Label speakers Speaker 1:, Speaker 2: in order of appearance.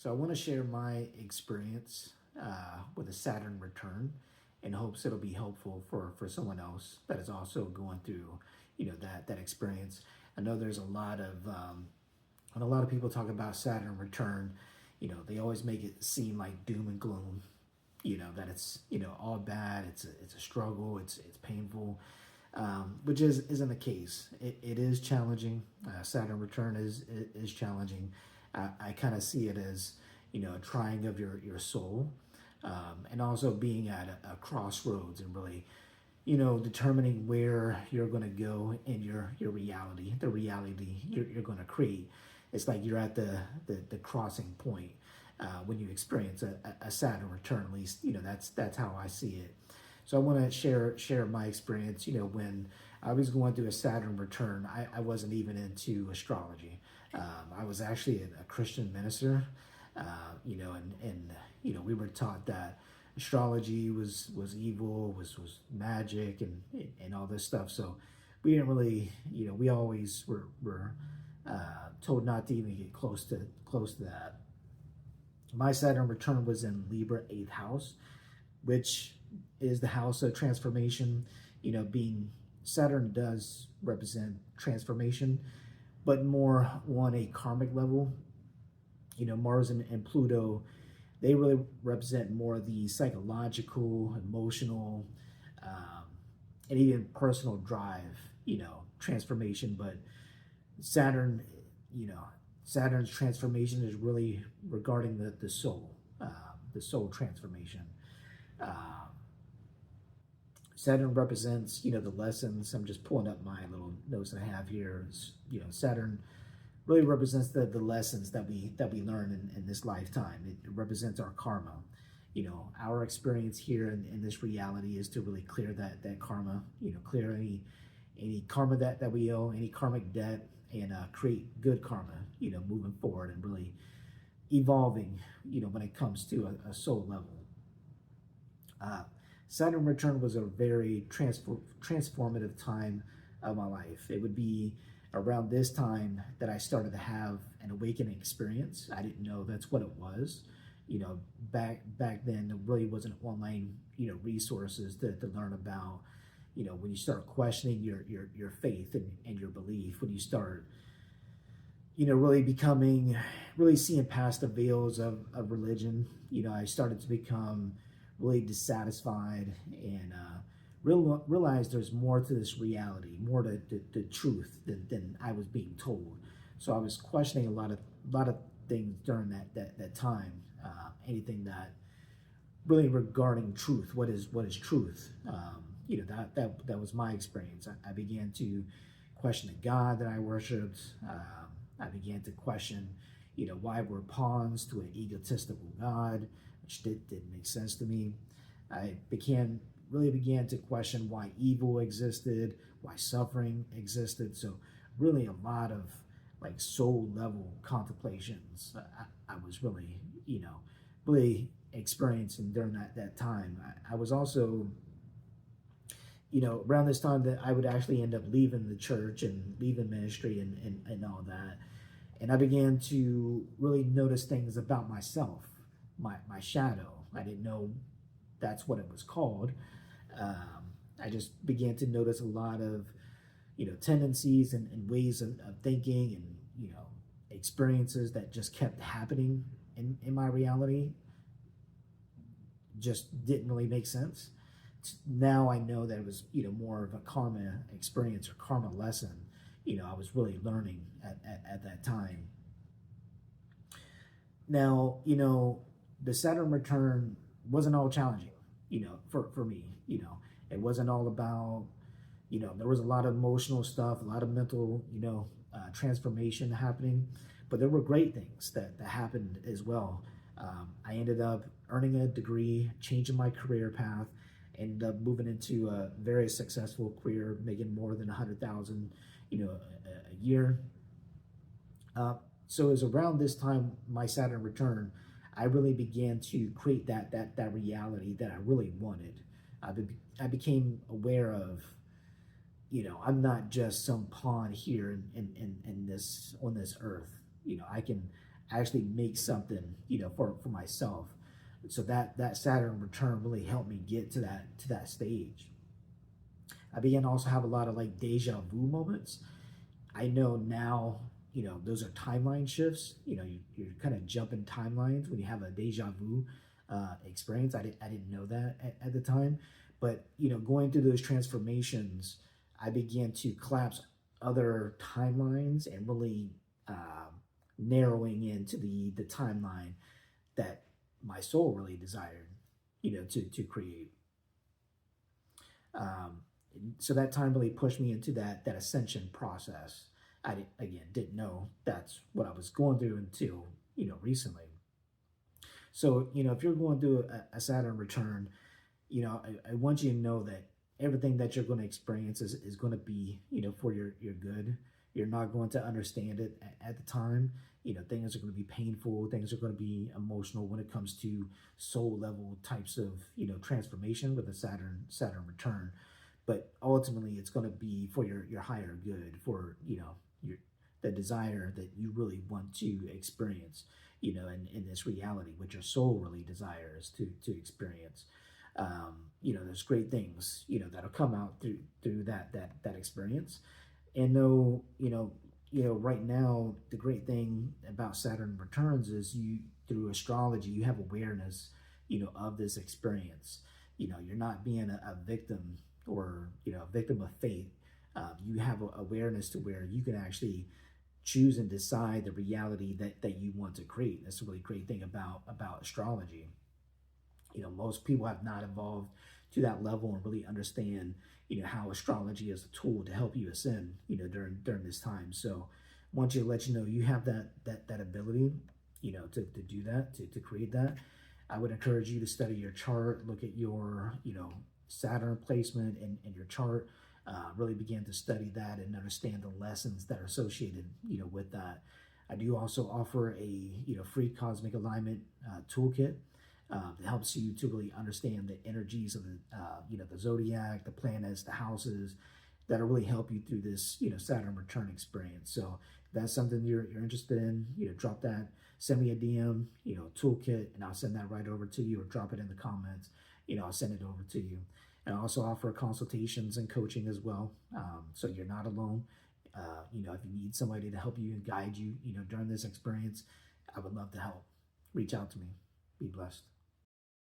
Speaker 1: So I want to share my experience with a Saturn return in hopes it'll be helpful for someone else that is also going through, that experience. I know there's a lot of when a lot of people talk about Saturn return, they always make it seem like doom and gloom. That it's all bad. It's a struggle. It's painful, which isn't the case. It is challenging. Saturn return is challenging. I kind of see it as a trying of your soul, and also being at a crossroads and really determining where you're going to go in your reality, the reality you're going to create. It's like you're at the crossing point when you experience a Saturn return. At least that's how I see it. So I want to share my experience. When I was going through a Saturn return, I wasn't even into astrology. I was actually a Christian minister, and we were taught that astrology was evil, was magic, and all this stuff. So we didn't really, we always were told not to even get close to that. My Saturn return was in Libra 8th house, which is the house of transformation. Being Saturn does represent transformation, but more on a karmic level. Mars and Pluto, they really represent more of the psychological, emotional, and even personal drive, transformation. But Saturn, Saturn's transformation is really regarding the soul transformation. Saturn represents, the lessons. I'm just pulling up my little notes I have here. Saturn really represents the lessons that we learn in this lifetime. It represents our karma. Our experience here in this reality is to really clear that karma, clear any karma that we owe, any karmic debt, and create good karma, moving forward and really evolving, when it comes to a soul level. Saturn return was a very transformative time of my life. It would be around this time that I started to have an awakening experience. I didn't know that's what it was. Back then there really wasn't online, resources to learn about, when you start questioning your faith and your belief, when you start, really seeing past the veils of religion. I started to become really dissatisfied and realized there's more to this reality, more to the truth than I was being told. So I was questioning a lot of things during that time. Anything that really regarding truth. What is truth? That was my experience. I began to question the God that I worshipped. I began to question, why we're pawns to an egotistical God, which didn't make sense to me. I really began to question why evil existed, why suffering existed. So really a lot of like soul level contemplations I was really, really experiencing during that time. I was also, around this time that I would actually end up leaving the church and leaving ministry and all that. And I began to really notice things about myself, my shadow. I didn't know that's what it was called. I just began to notice a lot of, tendencies and ways of thinking and, experiences that just kept happening in my reality. Just didn't really make sense. Now I know that it was, more of a karma experience or karma lesson, I was really learning at that time. Now, the Saturn return wasn't all challenging, for me, it wasn't all about, there was a lot of emotional stuff, a lot of mental, transformation happening, but there were great things that happened as well. I ended up earning a degree, changing my career path, ended up moving into a very successful career, making more than 100,000, a year. So it was around this time, my Saturn return, I really began to create that reality that I really wanted. I became aware of, I'm not just some pawn here in this on this earth. I actually make something, for myself. So that Saturn return really helped me get to that stage. I began to also have a lot of like deja vu moments. I know now, those are timeline shifts. You're kind of jumping timelines when you have a deja vu experience. I didn't know that at the time, but going through those transformations, I began to collapse other timelines and really narrowing into the timeline that my soul really desired, to create. Um, so that time really pushed me into that ascension process. Didn't know that's what I was going through until recently. So if you're going through a Saturn return, I want you to know that everything that you're going to experience is going to be for your good. You're not going to understand it at the time. Things are going to be painful. Things are going to be emotional when it comes to soul level types of transformation with a Saturn return. But ultimately, it's going to be for your higher good, for your the desire that you really want to experience, in this reality, what your soul really desires to experience. There's great things that'll come out through that experience. And though right now the great thing about Saturn returns is you through astrology you have awareness of this experience. You're not being a victim or a victim of fate. You have awareness to where you can actually choose and decide the reality that you want to create. That's a really great thing about astrology. Most people have not evolved to that level and really understand how astrology is a tool to help you ascend during this time. So I want you to let you know you have that ability to do that, to create that. I would encourage you to study your chart, look at your Saturn placement in your chart, really begin to study that and understand the lessons that are associated with that. I do also offer a free cosmic alignment toolkit that helps you to really understand the energies of the zodiac, the planets, the houses that'll really help you through this Saturn return experience. So if that's something you're interested in, drop that, send me a DM, toolkit, and I'll send that right over to you, or drop it in the comments. I'll send it over to you. And I also offer consultations and coaching as well, so you're not alone. If you need somebody to help you and guide you, during this experience, I would love to help. Reach out to me. Be blessed.